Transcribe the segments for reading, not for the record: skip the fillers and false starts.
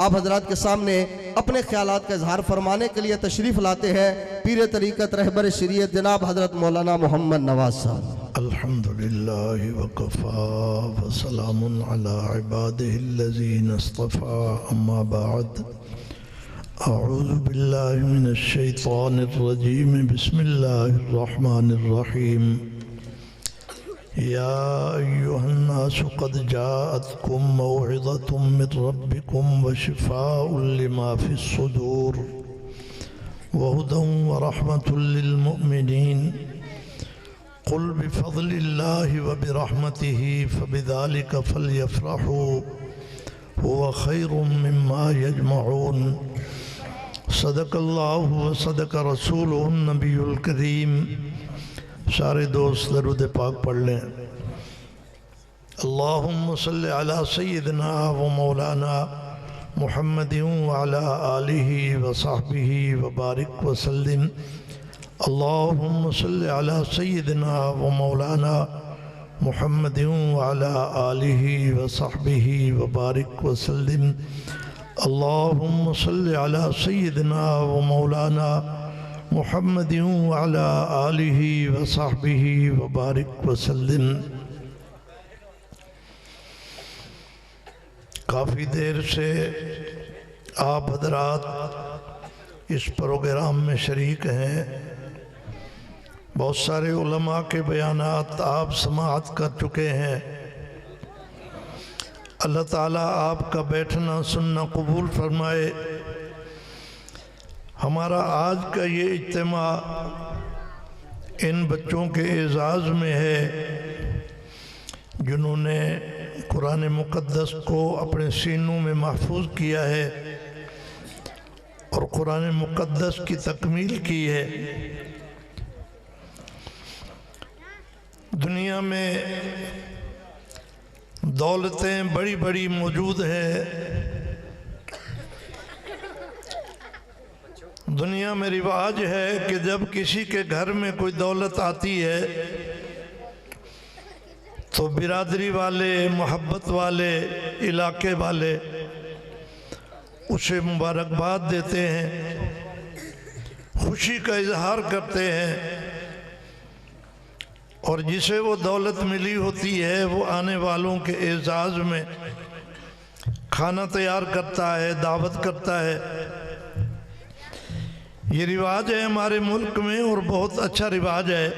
آپ حضرات کے سامنے اپنے خیالات کا اظہار فرمانے کے لیے تشریف لاتے ہیں پیر طریقت رہبر شریعت جناب حضرت مولانا محمد نواز صاحب۔ الحمدللہ وکفا وسلام علی عبادہ الذین اصطفا، اما بعد، اعوذ باللہ من الشیطان الرجیم، بسم اللہ الرحمن الرحیم۔ یا ایہا الناس قد جاءتکم موعظۃ من ربکم وشفاء لما فی الصدور وہدی ورحمۃ للمؤمنین، قل بفضل اللہ وبرحمتہ فبذلک فلیفرحوا هو خیر مما یجمعون۔ صدق اللہ وصدق رسولہ النبی الکریم۔ سارے دوست درود پاک پڑھ لیں۔ اللہم صلی علی سیدنا و مولانا محمد وعلی آلہ وصحبہ وبارک وسلم۔ اللہم صلی علی سیدنا و مولانا محمد وعلی آلہ وصحبہ وبارک وسلم۔ اللہم صلی علی سیدنا و مولانا محمد وعلی آلہ وصحبہ وبارک وسلم۔ کافی دیر سے آپ حضرات اس پروگرام میں شریک ہیں، بہت سارے علماء کے بیانات آپ سماعت کر چکے ہیں۔ اللہ تعالیٰ آپ کا بیٹھنا سننا قبول فرمائے۔ ہمارا آج کا یہ اجتماع ان بچوں کے اعزاز میں ہے جنہوں نے قرآن مقدس کو اپنے سینوں میں محفوظ کیا ہے اور قرآن مقدس کی تکمیل کی ہے۔ دنیا میں دولتیں بڑی بڑی موجود ہیں۔ دنیا میں رواج ہے کہ جب کسی کے گھر میں کوئی دولت آتی ہے تو برادری والے، محبت والے، علاقے والے اسے مبارکباد دیتے ہیں، خوشی کا اظہار کرتے ہیں، اور جسے وہ دولت ملی ہوتی ہے وہ آنے والوں کے اعزاز میں کھانا تیار کرتا ہے، دعوت کرتا ہے۔ یہ رواج ہے ہمارے ملک میں اور بہت اچھا رواج ہے۔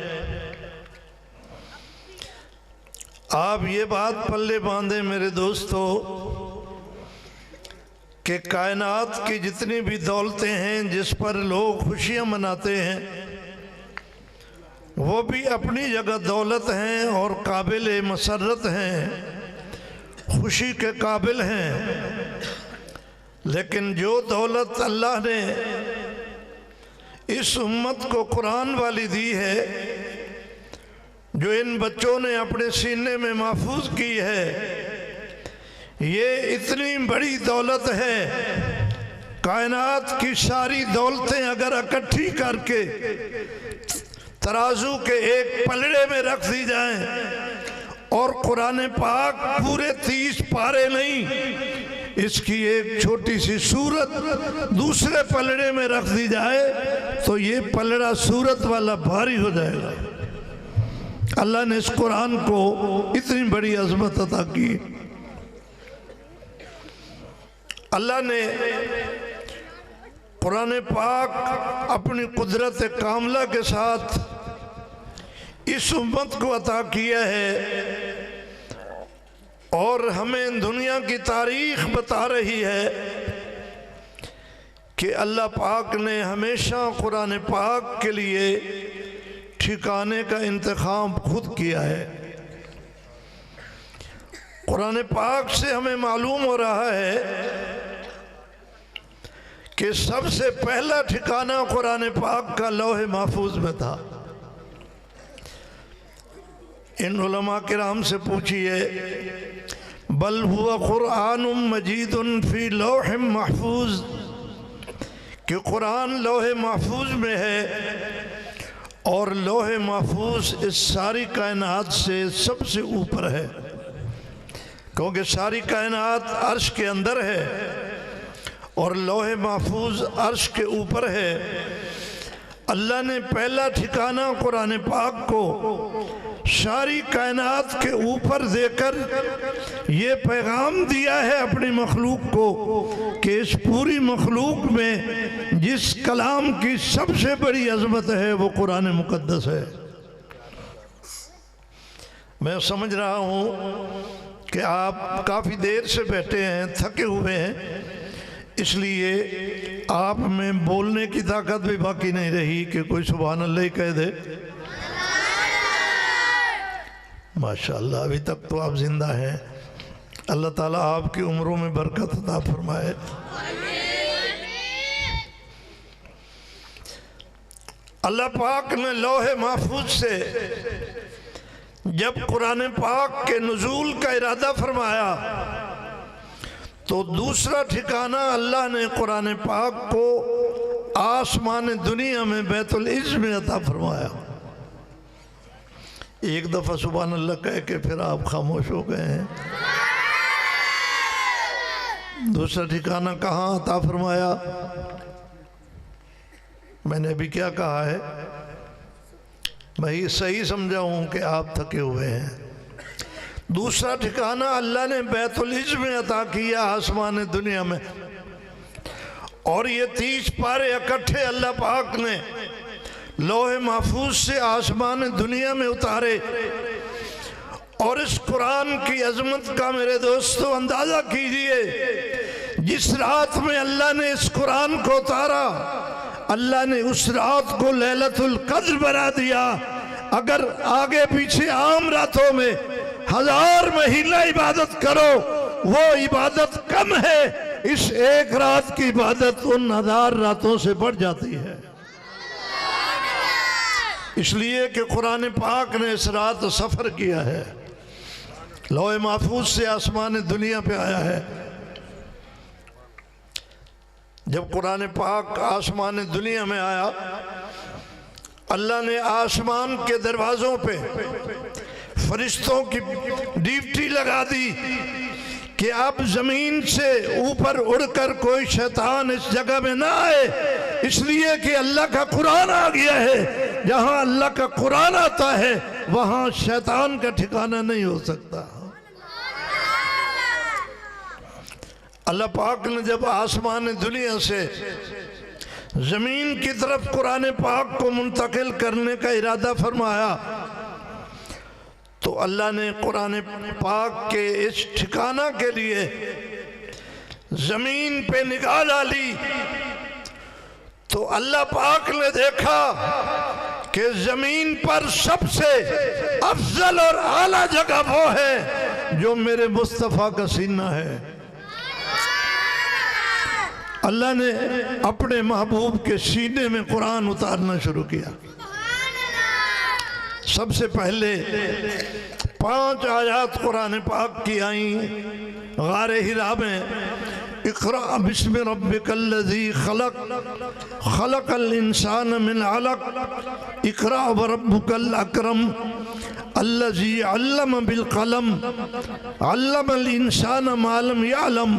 آپ یہ بات پلے باندھیں میرے دوستو کہ کائنات کی جتنی بھی دولتیں ہیں جس پر لوگ خوشیاں مناتے ہیں وہ بھی اپنی جگہ دولت ہیں اور قابل مسرت ہیں، خوشی کے قابل ہیں، لیکن جو دولت اللہ نے اس امت کو قرآن والی دی ہے، جو ان بچوں نے اپنے سینے میں محفوظ کی ہے، یہ اتنی بڑی دولت ہے۔ کائنات کی ساری دولتیں اگر اکٹھی کر کے ترازو کے ایک پلڑے میں رکھ دی جائیں اور قرآن پاک پورے 30 پارے نہیں، اس کی ایک چھوٹی سی سورت دوسرے پلڑے میں رکھ دی جائے تو یہ پلڑا سورت والا بھاری ہو جائے گا۔ اللہ نے اس قرآن کو اتنی بڑی عظمت عطا کی۔ اللہ نے قرآن پاک اپنی قدرت کاملہ کے ساتھ اس امت کو عطا کیا ہے، اور ہمیں دنیا کی تاریخ بتا رہی ہے کہ اللہ پاک نے ہمیشہ قرآن پاک کے لیے ٹھکانے کا انتخاب خود کیا ہے۔ قرآن پاک سے ہمیں معلوم ہو رہا ہے کہ سب سے پہلا ٹھکانہ قرآن پاک کا لوح محفوظ میں تھا۔ ان علماء کرام سے پوچھئے، بل ہوا قرآن مجید فی لوح محفوظ، کہ قرآن لوح محفوظ میں ہے، اور لوح محفوظ اس ساری کائنات سے سب سے اوپر ہے، کیونکہ ساری کائنات عرش کے اندر ہے، اور لوح محفوظ عرش کے اوپر ہے۔ اللہ نے پہلا ٹھکانہ قرآن پاک کو ساری کائنات کے اوپر دے کر یہ پیغام دیا ہے اپنی مخلوق کو کہ اس پوری مخلوق میں جس کلام کی سب سے بڑی عظمت ہے وہ قرآن مقدس ہے۔ میں سمجھ رہا ہوں کہ آپ کافی دیر سے بیٹھے ہیں، تھکے ہوئے ہیں، اس لیے آپ میں بولنے کی طاقت بھی باقی نہیں رہی کہ کوئی سبحان اللہ ہی کہہ دے۔ ماشاءاللہ ابھی تک تو آپ زندہ ہیں، اللہ تعالیٰ آپ کی عمروں میں برکت عطا فرمائے۔ اللہ پاک نے لوح محفوظ سے جب قرآن پاک کے نزول کا ارادہ فرمایا تو دوسرا ٹھکانہ اللہ نے قرآن پاک کو آسمان دنیا میں بیت العز میں عطا فرمایا۔ ایک دفعہ سبحان اللہ کہہ کے پھر آپ خاموش ہو گئے ہیں۔ دوسرا ٹھکانہ کہاں عطا فرمایا؟ میں نے ابھی کیا کہا ہے؟ میں یہ صحیح سمجھا ہوں کہ آپ تھکے ہوئے ہیں۔ دوسرا ٹھکانہ اللہ نے بیت العز میں عطا کیا آسمان دنیا میں، اور یہ 30 پارے اکٹھے اللہ پاک نے لوح محفوظ سے آسمان دنیا میں اتارے۔ اور اس قرآن کی عظمت کا میرے دوستو اندازہ کیجئے، جس رات میں اللہ نے اس قرآن کو اتارا، اللہ نے اس رات کو لیلۃ القدر بنا دیا۔ اگر آگے پیچھے عام راتوں میں 1000 مہینہ عبادت کرو وہ عبادت کم ہے، اس ایک رات کی عبادت ان 1000 راتوں سے بڑھ جاتی ہے۔ اس لیے کہ قرآن پاک نے اس رات سفر کیا ہے، لوح محفوظ سے آسمان دنیا پہ آیا ہے۔ جب قرآن پاک آسمان دنیا میں آیا، اللہ نے آسمان کے دروازوں پہ فرشتوں کی ڈیوٹی لگا دی کہ اب زمین سے اوپر اڑ کر کوئی شیطان اس جگہ میں نہ آئے، اس لیے کہ اللہ کا قرآن آ گیا ہے۔ جہاں اللہ کا قرآن آتا ہے وہاں شیطان کا ٹھکانہ نہیں ہو سکتا۔ اللہ پاک نے جب آسمان دنیا سے زمین کی طرف قرآن پاک کو منتقل کرنے کا ارادہ فرمایا تو اللہ نے قرآن پاک کے اس ٹھکانہ کے لیے زمین پہ نگاہ ڈالی تو اللہ پاک نے دیکھا کہ زمین پر سب سے افضل اور اعلیٰ جگہ وہ ہے جو میرے مصطفیٰ کا سینہ ہے۔ اللہ نے اپنے محبوب کے سینے میں قرآن اتارنا شروع کیا۔ سب سے پہلے 5 آیات قرآن پاک کی آئیں غار حرا میں۔ اقرأ بسم ربک الذی خلق خلق الانسان من علق اقرأ وربک الاکرم الذی علم بالقلم علم الانسان ما لم یعلم۔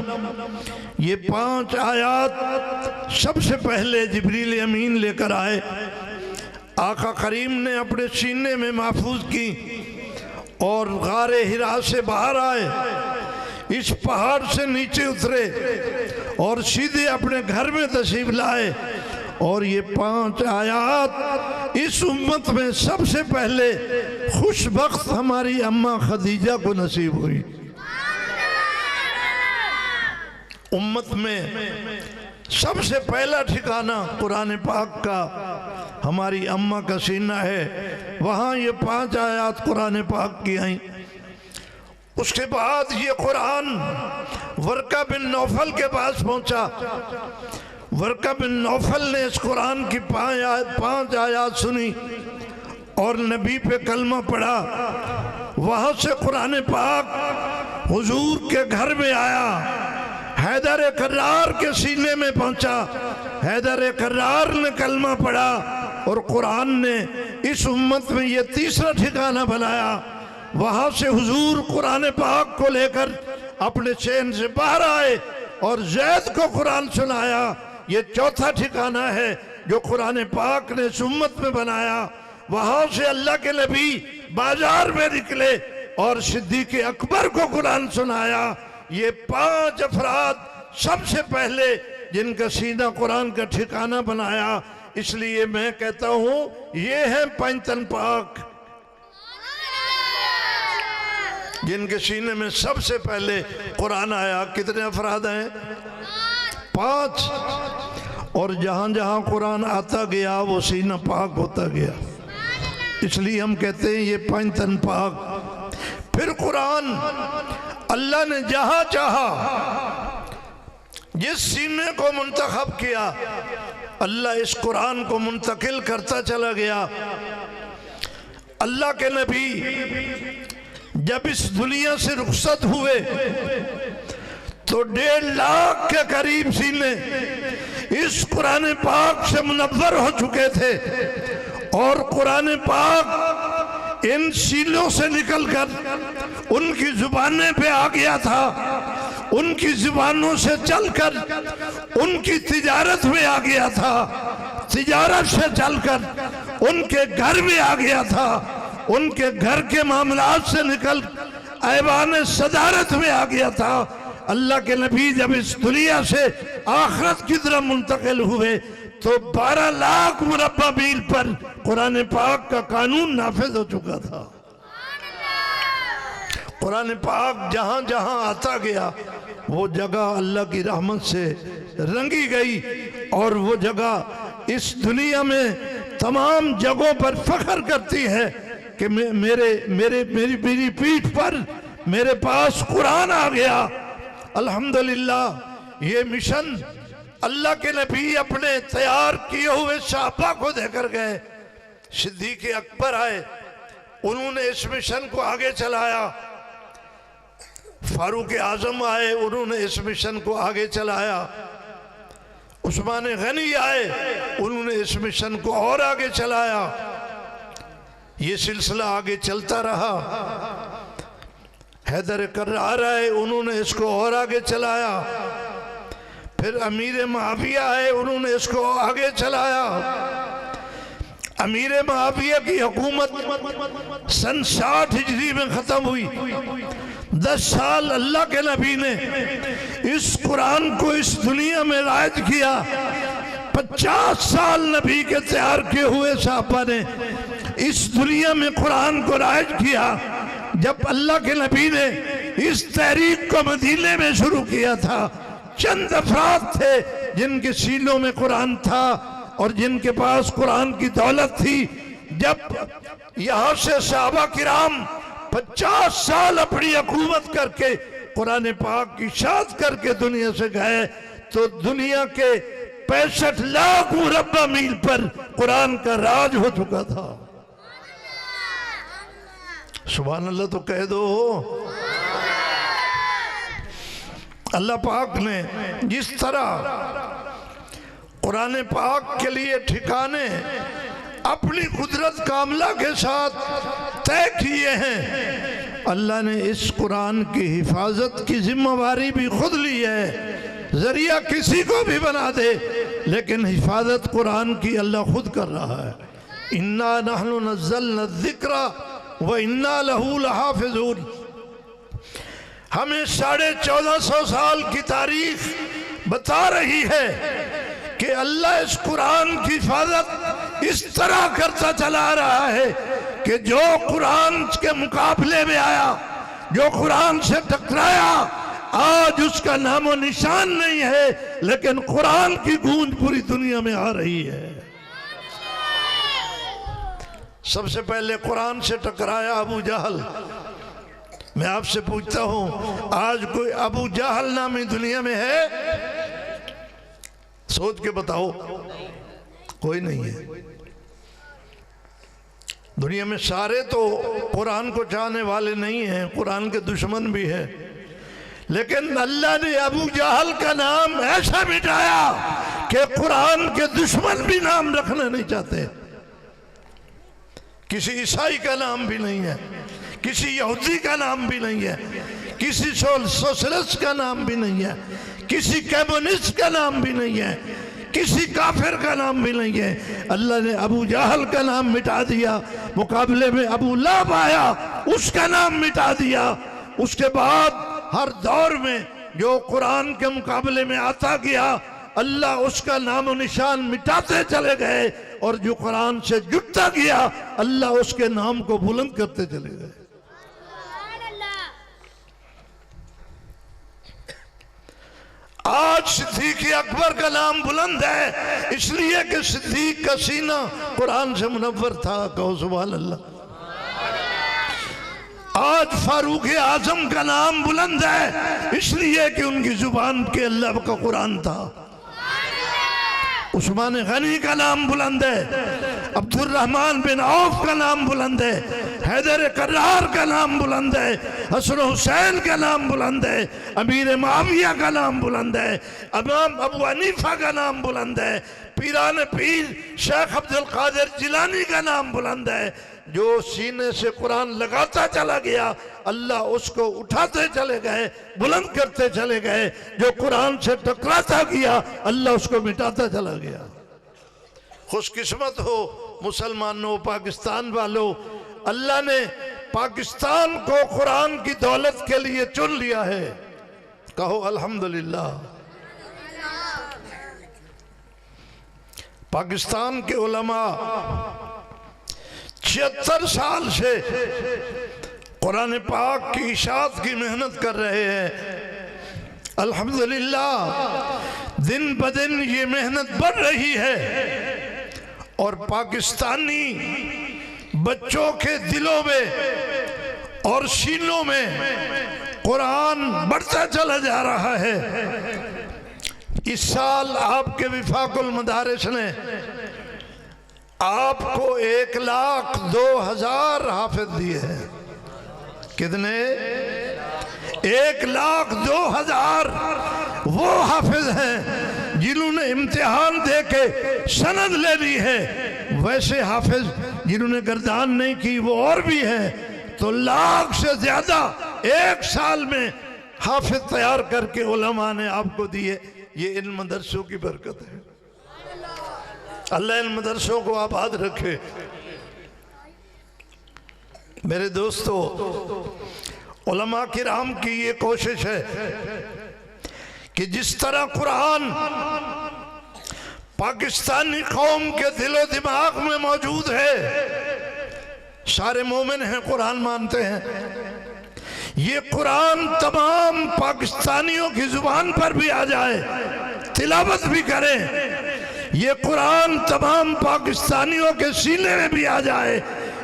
یہ 5 آیات سب سے پہلے جبریل امین لے کر آئے، آقا کریم نے اپنے سینے میں محفوظ کی اور غار حرا سے باہر آئے، اس پہاڑ سے نیچے اترے اور سیدھے اپنے گھر میں تشریف لائے، اور یہ 5 آیات اس امت میں سب سے پہلے خوش بخت ہماری اماں خدیجہ کو نصیب ہوئی۔ امت میں سب سے پہلا ٹھکانہ قرآن پاک کا ہماری اماں کا سینہ ہے، وہاں یہ 5 آیات قرآن پاک کی آئیں۔ اس کے بعد یہ قرآن ورقہ بن نوفل کے پاس پہنچا۔ ورقہ بن نوفل نے اس قرآن کی 5 آیات سنی اور نبی پہ کلمہ پڑھا۔ وہاں سے قرآن پاک حضور کے گھر میں آیا، حیدر کرار کے سینے میں پہنچا، حیدر کرار نے کلمہ پڑھا، اور قرآن نے اس امت میں یہ تیسرا ٹھکانہ بنایا۔ وہاں سے حضور قرآن پاک کو لے کر اپنے چین سے باہر آئے اور زید کو قرآن سنایا، یہ چوتھا ٹھکانہ ہے جو قرآن پاک نے اس امت میں بنایا۔ وہاں سے اللہ کے نبی بازار میں نکلے اور صدیق اکبر کو قرآن سنایا۔ یہ 5 افراد سب سے پہلے جن کا سینہ قرآن کا ٹھکانہ بنایا۔ اس لیے میں کہتا ہوں یہ ہیں 5 تن پاک، جن کے سینے میں سب سے پہلے قرآن آیا۔ کتنے افراد ہیں؟ 5۔ اور جہاں جہاں قرآن آتا گیا وہ سینہ پاک ہوتا گیا، اس لیے ہم کہتے ہیں یہ 5 تن پاک۔ پھر قرآن اللہ نے جہاں چاہا جس سینے کو منتخب کیا، اللہ اس قرآن کو منتقل کرتا چلا گیا۔ اللہ کے نبی جب اس دنیا سے رخصت ہوئے تو 1.5 لاکھ کے قریب سینے اس قرآن پاک سے منور ہو چکے تھے، اور قرآن پاک ان سینوں سے نکل کر ان کی زبانیں پہ آ گیا تھا، ان کی زبانوں سے چل کر ان کی تجارت میں آ گیا تھا، تجارت سے چل کر ان کے گھر میں آ گیا تھا، ان کے گھر کے معاملات سے نکل ایوان صدارت میں آ گیا تھا۔ اللہ کے نبی جب اس دنیا سے آخرت کی طرف منتقل ہوئے تو 12 لاکھ مربع میل پر قرآن پاک کا قانون نافذ ہو چکا تھا۔ قرآن پاک جہاں جہاں آتا گیا وہ جگہ اللہ کی رحمت سے رنگی گئی، اور وہ جگہ اس دنیا میں تمام جگہوں پر فخر کرتی ہے کہ میری پیٹھ پر میرے پاس قرآن آ گیا۔ الحمدللہ یہ مشن اللہ کے نبی اپنے تیار کیے ہوئے صحابہ کو دے کر گئے۔ صدیق اکبر آئے، انہوں نے اس مشن کو آگے چلایا۔ فاروق اعظم آئے، انہوں نے اس مشن کو آگے چلایا۔ عثمان غنی آئے، انہوں نے اس مشن کو اور آگے چلایا۔ یہ سلسلہ آگے چلتا رہا۔ حیدر کرار آئے، انہوں نے اس کو اور آگے چلایا۔ پھر امیر معاویہ آئے، انہوں نے اس کو آگے چلایا۔ امیر معاویہ کی حکومت سن 60 ہجری میں ختم ہوئی۔ 10 سال اللہ کے نبی نے اس قرآن کو اس دنیا میں رائج کیا۔ 50 سال نبی کے تیار کیے ہوئے صحابہ نے اس دنیا میں قرآن کو رائج کیا۔ جب اللہ کے نبی نے اس تحریک کو مدینے میں شروع کیا تھا، چند افراد تھے جن کے سینوں میں قرآن تھا اور جن کے پاس قرآن کی دولت تھی۔ جب یہاں سے صحابہ کرام 50 سال اپنی حکومت کر کے قرآن پاک کی اشاعت کر کے دنیا سے گئے تو دنیا کے 65 لاکھ مربع میل پر قرآن کا راج ہو چکا تھا۔ سبحان اللہ تو کہہ دو۔ اللہ پاک نے جس طرح قرآن پاک کے لیے ٹھکانے اپنی قدرت کاملہ کے ساتھ طے کیے ہیں، اللہ نے اس قرآن کی حفاظت کی ذمہ داری بھی خود لی ہے۔ ذریعہ کسی کو بھی بنا دے لیکن حفاظت قرآن کی اللہ خود کر رہا ہے۔ اِنَّا نَحْنُ نَزَّلْنَا الذِّكْرَ وَإِنَّا لَهُ لَحَافِظُونَ۔ ہمیں 1450 سال کی تاریخ بتا رہی ہے کہ اللہ اس قرآن کی حفاظت اس طرح کرتا چلا رہا ہے کہ جو قرآن کے مقابلے میں آیا، جو قرآن سے ٹکرایا، آج اس کا نام و نشان نہیں ہے، لیکن قرآن کی گونج پوری دنیا میں آ رہی ہے۔ سب سے پہلے قرآن سے ٹکرایا ابو جہل۔ میں آپ سے پوچھتا ہوں آج کوئی ابو جہل نامی دنیا میں ہے؟ سوچ کے بتاؤ، کوئی نہیں ہے۔ دنیا میں سارے تو قرآن کو چاہنے والے نہیں ہیں، قرآن کے دشمن بھی ہیں، لیکن اللہ نے ابو جہل کا نام ایسا مٹایا کہ قرآن کے دشمن بھی نام رکھنا نہیں چاہتے۔ کسی عیسائی کا نام بھی نہیں ہے، کسی یہودی کا نام بھی نہیں ہے، کسی سوشلسٹ کا نام بھی نہیں ہے، کسی کمیونسٹ کا نام بھی نہیں ہے، کسی کافر کا نام بھی نہیں ہے۔ اللہ نے ابو جہل کا نام مٹا دیا، مقابلے میں ابو لہب آیا، اس کا نام مٹا دیا۔ اس کے بعد ہر دور میں جو قرآن کے مقابلے میں آتا گیا، اللہ اس کا نام و نشان مٹاتے چلے گئے، اور جو قرآن سے جڑتا گیا اللہ اس کے نام کو بلند کرتے چلے گئے۔ آج صدیق اکبر کا نام بلند ہے اس لیے کہ صدیق کا سینہ قرآن سے منور تھا، کہو سبحان اللہ۔ آج فاروق اعظم کا نام بلند ہے اس لیے کہ ان کی زبان کے اللہ کا قرآن تھا۔ عثمان غنی کا نام بلند ہے، عبد الرحمن بن عوف کا نام بلند ہے، حیدر کرار کا نام بلند ہے، حسن حسین کا نام بلند ہے، امیر معاویہ کا نام بلند ہے، امام ابو حنیفہ کا نام بلند ہے، پیران پیر شیخ عبد القادر جیلانی کا نام بلند ہے۔ جو سینے سے قرآن لگاتا چلا گیا اللہ اس کو اٹھاتے چلے گئے، بلند کرتے چلے گئے۔ جو قرآن سے ٹکراتا گیا اللہ اس کو مٹاتا چلا گیا۔ خوش قسمت ہو مسلمانوں، پاکستان والوں، اللہ نے پاکستان کو قرآن کی دولت کے لیے چن لیا ہے، کہو الحمدللہ۔ پاکستان کے علماء 76 سال سے قرآن پاک کی اشاعت کی محنت کر رہے ہیں، الحمدللہ۔ دن بدن یہ محنت بڑھ رہی ہے، اور پاکستانی بچوں کے دلوں میں اور سینوں میں قرآن بڑھتا چلا جا رہا ہے۔ اس سال آپ کے وفاق المدارس نے آپ کو 1,02,000 حافظ دیے ہیں۔ کتنے؟ 1,02,000 وہ حافظ ہیں جنہوں نے امتحان دے کے سند لے لی ہے۔ ویسے حافظ جنہوں نے گردان نہیں کی وہ اور بھی ہیں، تو 1,00,000 سے زیادہ ایک سال میں حافظ تیار کر کے علماء نے آپ کو دیے۔ یہ ان مدرسوں کی برکت ہے، اللہ ان مدرسوں کو آباد رکھے۔ میرے دوستو، علماء کرام کی یہ کوشش ہے کہ جس طرح قرآن پاکستانی قوم کے دل و دماغ میں موجود ہے، سارے مومن ہیں، قرآن مانتے ہیں، یہ قرآن تمام پاکستانیوں کی زبان پر بھی آ جائے، تلاوت بھی کریں، یہ قرآن تمام پاکستانیوں کے سینے میں بھی آ جائے،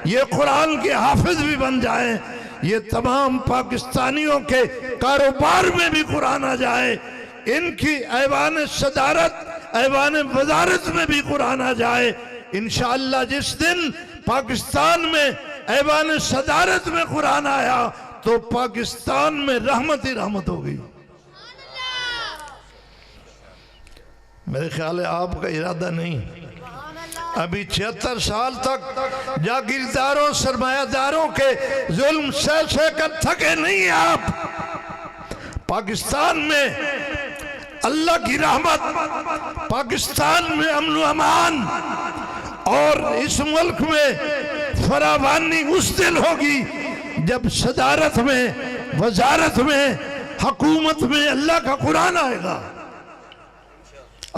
یہ قرآن کے حافظ بھی بن جائیں، یہ تمام پاکستانیوں کے کاروبار میں بھی قرآن آ جائے، ان کی ایوان صدارت ایوان وزارت میں بھی قرآن آ جائے۔ انشاءاللہ جس دن پاکستان میں ایوان صدارت میں قرآن آیا تو پاکستان میں رحمت ہی رحمت ہو گئی۔ میرے خیال ہے آپ کا ارادہ نہیں، ابھی 76 سال تک جاگیرداروں سرمایہ داروں کے ظلم سہ کر تھکے نہیں ہیں آپ۔ پاکستان میں اللہ کی رحمت، پاکستان میں امن و امان، اور اس ملک میں فراوانی اس دن ہوگی جب صدارت میں، وزارت میں، حکومت میں اللہ کا قرآن آئے گا۔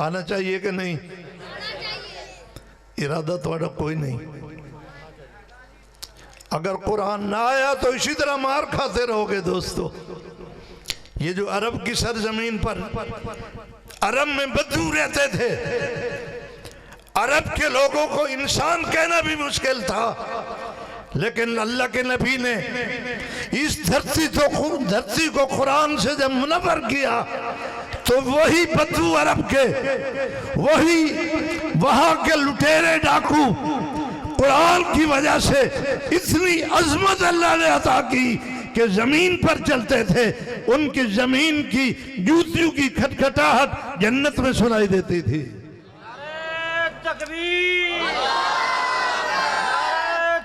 آنا چاہیے کہ نہیں؟ ارادہ تھوڑا کوئی نہیں۔ اگر قرآن نہ آیا تو اسی طرح مار کھاتے رہو گے دوستو۔ یہ جو عرب کی سرزمین پر، عرب میں بدو رہتے تھے، عرب کے لوگوں کو انسان کہنا بھی مشکل تھا، لیکن اللہ کے نبی نے اس دھرتی کو قرآن سے جب منور کیا تو وہی بدو عرب کے، وہی وہاں کے لٹیرے ڈاکو قرآن کی وجہ سے اتنی عظمت اللہ نے عطا کی کہ زمین پر چلتے تھے، ان کی زمین کی جوتیوں کی کھٹکھٹاہٹ جنت میں سنائی دیتی تھی۔ تکبیر،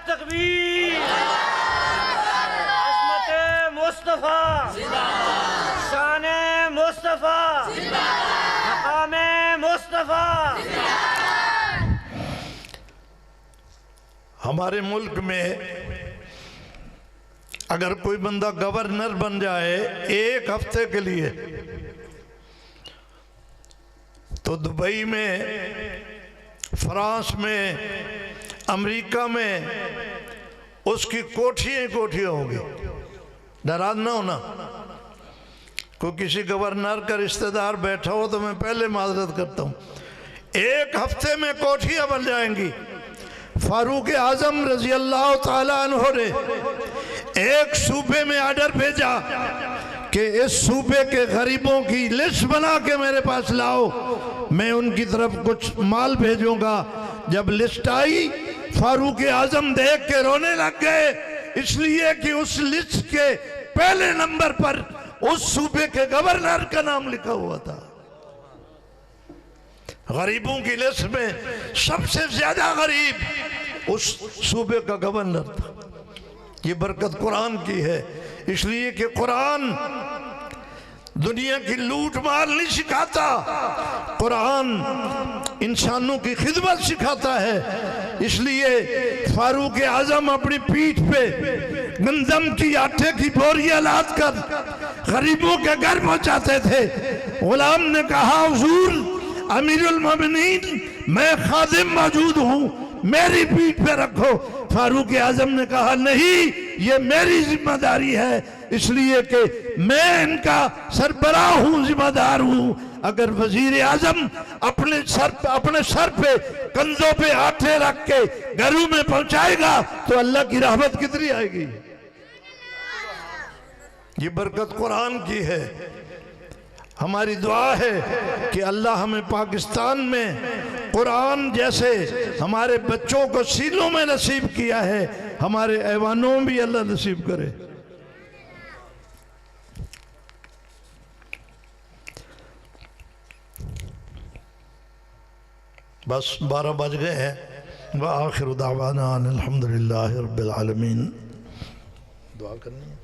تکبیر، عظمت مصطفیٰ، شان مصطفیٰ، مصطفیٰ. ہمارے ملک میں اگر کوئی بندہ گورنر بن جائے ایک ہفتے کے لیے تو دبئی میں، فرانس میں، امریکہ میں اس کی کوٹھیاں ہی کوٹھیاں ہوں گی. ناراض نہ ہونا. کوئی کسی گورنر کا رشتہ دار بیٹھا ہو تو میں پہلے معذرت کرتا ہوں. ایک ہفتے میں کوٹھیاں بن جائیں گی. فاروق اعظم رضی اللہ تعالیٰ عنہ نے ایک صوبے میں آرڈر بھیجا کہ اس صوبے کے غریبوں کی لسٹ بنا کے میرے پاس لاؤ، میں ان کی طرف کچھ مال بھیجوں گا. جب لسٹ آئی فاروق اعظم دیکھ کے رونے لگ گئے، اس لیے کہ اس لسٹ کے پہلے نمبر پر اس صوبے کے گورنر کا نام لکھا ہوا تھا. غریبوں کی لسٹ میں سب سے زیادہ غریب اس صوبے کا گورنر تھا. یہ برکت قرآن کی ہے، اس لیے کہ قرآن دنیا کی لوٹ مار نہیں سکھاتا، قرآن انسانوں کی خدمت سکھاتا ہے. اس لیے فاروق اعظم اپنی پیٹھ پہ گندم کی آٹے کی بوریاں لاد کر غریبوں کے گھر پہنچاتے تھے. غلام نے کہا حضور امیر المومنین میں خادم موجود ہوں، میری پیٹھ پہ رکھو. فاروق اعظم نے کہا نہیں، یہ میری ذمہ داری ہے، اس لیے کہ میں ان کا سربراہ ہوں، ذمہ دار ہوں. اگر وزیر اعظم اپنے سر پہ کندھوں پہ آٹے رکھ کے گھروں میں پہنچائے گا تو اللہ کی رحمت کتنی آئے گی. یہ برکت قرآن کی ہے. ہماری دعا ہے کہ اللہ ہمیں پاکستان میں قرآن جیسے ہمارے بچوں کو سینوں میں نصیب کیا ہے، ہمارے ایوانوں میں بھی اللہ نصیب کرے. بس 12 بج گئے ہیں. وآخر دعوانا ان الحمدللہ رب العالمین. دعا کرنی ہے.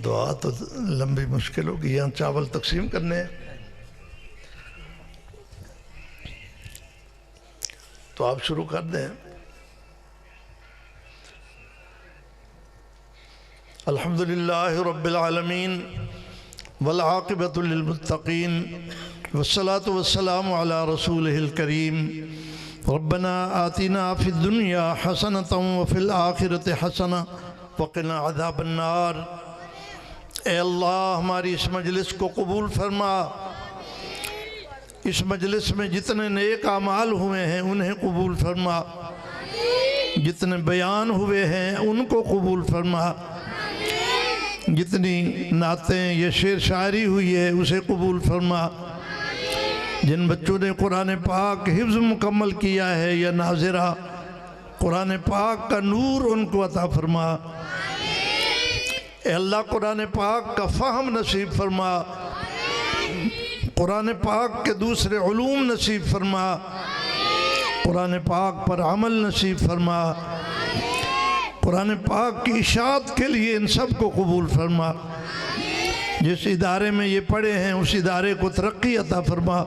دعا تو لمبی مشکل ہوگی، یہاں چاول تقسیم کرنے ہیں تو آپ شروع کر دیں. الحمدللہ رب العالمین والعاقبۃ للمتقین والصلاة والسلام علی رسولہ الکریم. ربنا آتنا فی الدنیا حسنۃ وفی الآخرۃ حسنۃ وقنا عذاب النار. اے اللہ ہماری اس مجلس کو قبول فرما. اس مجلس میں جتنے نیک اعمال ہوئے ہیں انہیں قبول فرما، جتنے بیان ہوئے ہیں ان کو قبول فرما، جتنی نعتیں یا شعر شاعری ہوئی ہے اسے قبول فرما. جن بچوں نے قرآن پاک حفظ مکمل کیا ہے یا ناظرہ، قرآن پاک کا نور ان کو عطا فرما. اے اللہ قرآن پاک کا فہم نصیب فرما، قرآن پاک کے دوسرے علوم نصیب فرما، قرآن پاک پر عمل نصیب فرما. قرآن پاک کی اشاعت کے لیے ان سب کو قبول فرما. جس ادارے میں یہ پڑھے ہیں اس ادارے کو ترقی عطا فرما.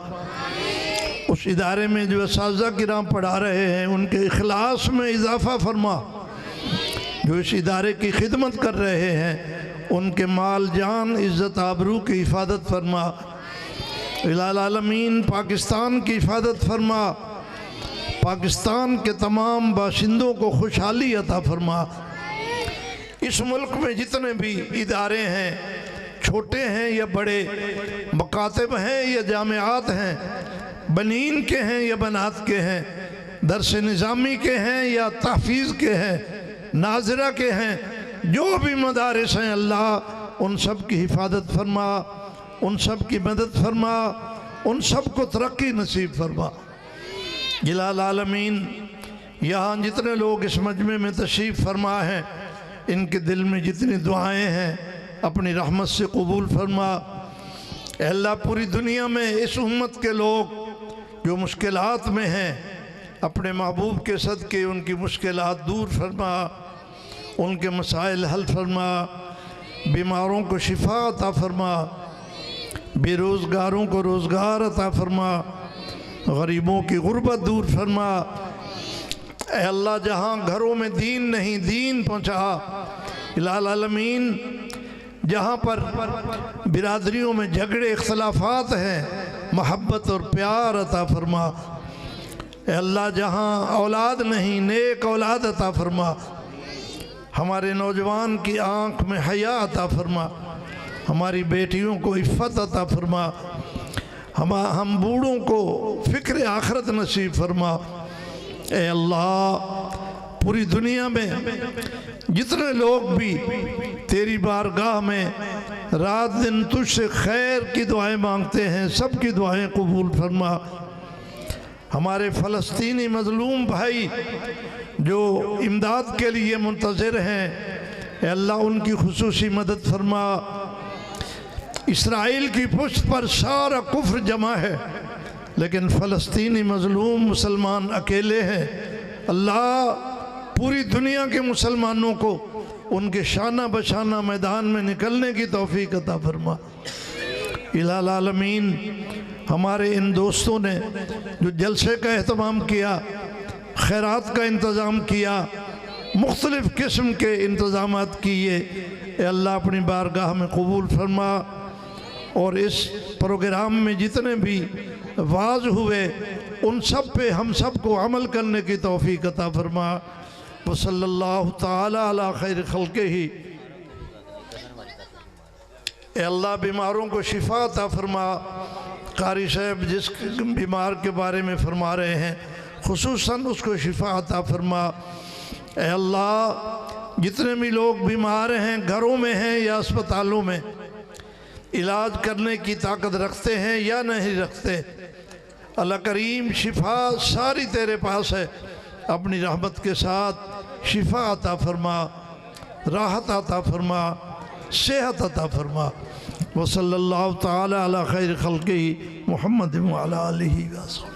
اس ادارے میں جو اساتذہ کرام پڑھا رہے ہیں ان کے اخلاص میں اضافہ فرما. جو اس ادارے کی خدمت کر رہے ہیں ان کے مال جان عزت آبرو کی حفاظت فرما. الہ العالمین پاکستان کی حفاظت فرما. پاکستان کے تمام باشندوں کو خوشحالی عطا فرما. اس ملک میں جتنے بھی ادارے ہیں، چھوٹے ہیں یا بڑے، مکاتب ہیں یا جامعات ہیں، بنین کے ہیں یا بنات کے ہیں، درس نظامی کے ہیں یا تحفیظ کے ہیں، ناظرہ کے ہیں، جو بھی مدارس ہیں اللہ ان سب کی حفاظت فرما، ان سب کی مدد فرما، ان سب کو ترقی نصیب فرما. الہ العالمین یہاں جتنے لوگ اس مجمع میں تشریف فرما ہیں ان کے دل میں جتنی دعائیں ہیں اپنی رحمت سے قبول فرما. اے اللہ پوری دنیا میں اس امت کے لوگ جو مشکلات میں ہیں اپنے محبوب کے صدقے ان کی مشکلات دور فرما. ان کے مسائل حل فرما، بیماروں کو شفا عطا فرما، بے روزگاروں کو روزگار عطا فرما، غریبوں کی غربت دور فرما۔ اے اللہ جہاں گھروں میں دین نہیں، دین پہنچا۔ الہ العالمین جہاں پر برادریوں میں جھگڑے اختلافات ہیں، محبت اور پیار عطا فرما۔ اے اللہ جہاں اولاد نہیں، نیک اولاد عطا فرما۔ ہمارے نوجوان کی آنکھ میں حیا عطا فرما، ہماری بیٹیوں کو عفت عطا فرما، ہم بوڑھوں کو فکر آخرت نصیب فرما۔ اے اللہ پوری دنیا میں جتنے لوگ بھی تیری بارگاہ میں رات دن تجھ سے خیر کی دعائیں مانگتے ہیں، سب کی دعائیں قبول فرما۔ ہمارے فلسطینی مظلوم بھائی جو امداد کے لیے منتظر ہیں، اے اللہ ان کی خصوصی مدد فرما۔ اسرائیل کی پشت پر سارا کفر جمع ہے، لیکن فلسطینی مظلوم مسلمان اکیلے ہیں۔ اللہ پوری دنیا کے مسلمانوں کو ان کے شانہ بشانہ میدان میں نکلنے کی توفیق عطا فرما۔ الہ العالمین ہمارے ان دوستوں نے جو جلسے کا اہتمام کیا، خیرات کا انتظام کیا، مختلف قسم کے انتظامات کیے، اے اللہ اپنی بارگاہ میں قبول فرما۔ اور اس پروگرام میں جتنے بھی واعظ ہوئے ان سب پہ ہم سب کو عمل کرنے کی توفیق عطا فرما۔ وصلی اللہ تعالی علی خیر خلقہ ہی۔ اے اللہ بیماروں کو شفا عطا فرما۔ قاری صاحب جس بیمار کے بارے میں فرما رہے ہیں خصوصاً اس کو شفا عطا فرما۔ اے اللہ جتنے بھی لوگ بیمار ہیں، گھروں میں ہیں یا اسپتالوں میں، علاج کرنے کی طاقت رکھتے ہیں یا نہیں رکھتے، اللہ کریم شفا ساری تیرے پاس ہے، اپنی رحمت کے ساتھ شفا عطا فرما، راحت عطا فرما، صحت عطا فرما۔ وصلی اللہ تعالی علی خیر خلقہ محمد وعلی آلہ وصحبہ۔